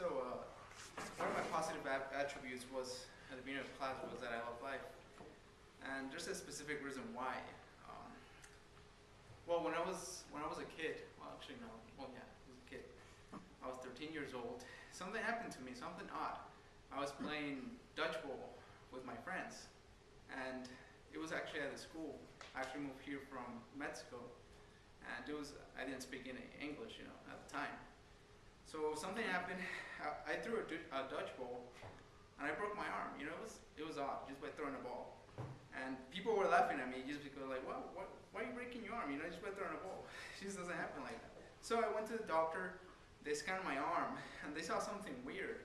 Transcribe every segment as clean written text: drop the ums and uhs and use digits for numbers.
One of my positive attributes was at the beginning of class was that I love life, and there's a specific reason why. Well, when I was a kid, well, actually no, well yeah, I was a kid. I was 13 years old. Something happened to me, something odd. I was playing Dutch ball with my friends, and it was actually at the school. I actually moved here from Mexico, and I didn't speak any English, at the time. So something happened. I threw a Dutch ball, and I broke my arm. It was odd just by throwing a ball, and people were laughing at me just because like, why are you breaking your arm? Just by throwing a ball. It just doesn't happen like that. So I went to the doctor. They scanned my arm, and they saw something weird.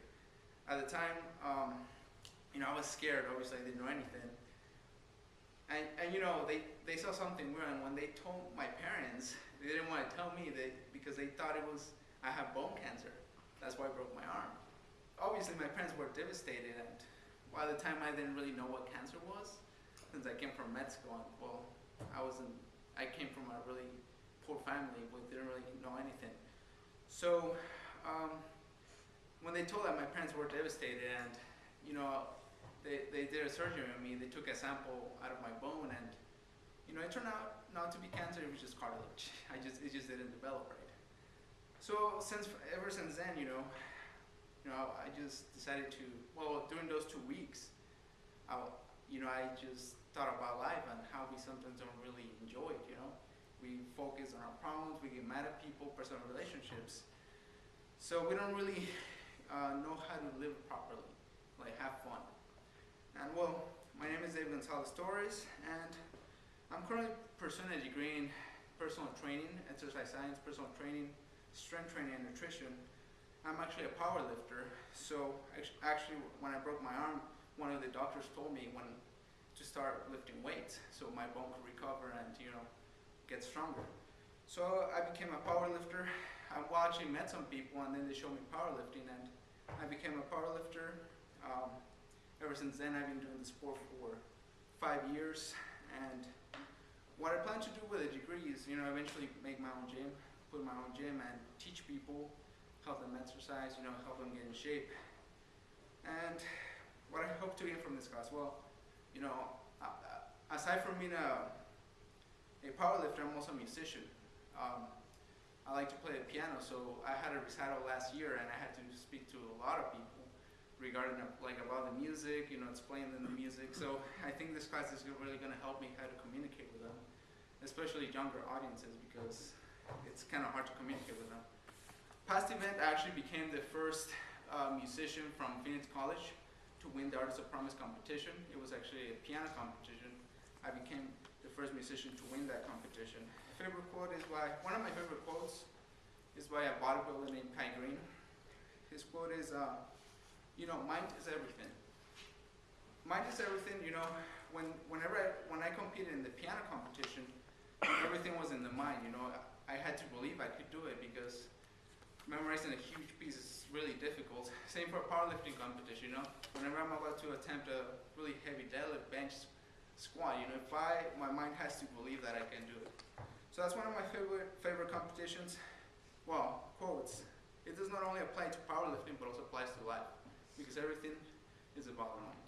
At the time, I was scared. Obviously, I didn't know anything. And they saw something weird, and when they told my parents, they didn't want to tell me because they thought I have bone cancer. That's why I broke my arm. Obviously, my parents were devastated, and by the time I didn't really know what cancer was, since I came from Mexico, and well, I came from a really poor family, we didn't really know anything. So, when they told that, my parents were devastated, and they did a surgery on me. They took a sample out of my bone, and it turned out not to be cancer. It was just cartilage. It just didn't develop right. So ever since then, I just decided to, well, during those 2 weeks, I just thought about life and how we sometimes don't really enjoy it. We focus on our problems, we get mad at people, personal relationships. So we don't really know how to live properly, like have fun. And well, my name is VID00095, and I'm currently pursuing a degree in personal training, exercise science, personal training, strength training, and nutrition. I'm actually a power lifter. So actually, when I broke my arm, one of the doctors told me to start lifting weights so my bone could recover and get stronger. So I became a power lifter. I actually met some people, and then they showed me powerlifting, and I became a power lifter. Ever since then, I've been doing the sport for 5 years, and what I plan to do with a degree is, eventually make my own gym, put my own gym, and teach people, help them exercise, help them get in shape. And what I hope to get from this class, well, aside from being a powerlifter, I'm also a musician. I like to play the piano, so I had a recital last year, and I had to speak to a lot of people regarding about the music, explain them the music. So I think this class is really going to help me how to communicate with them, especially younger audiences, because it's kind of hard to communicate with them. Past event, I actually became the first musician from Phoenix College to win the Artist of Promise competition. It was actually a piano competition. I became the first musician to win that competition. One of my favorite quotes is by a bodybuilder named Kai Green. His quote is, mind is everything. Mind is everything. When I competed in the piano competition, everything was in the mind. I had to believe I could do it because memorizing a huge piece is really difficult. Same for a powerlifting competition. Whenever I'm about to attempt a really heavy deadlift, bench, squat, my mind has to believe that I can do it. So that's one of my favorite competitions. Well, quotes. It does not only apply to powerlifting, but also applies to life, because everything is about the mind.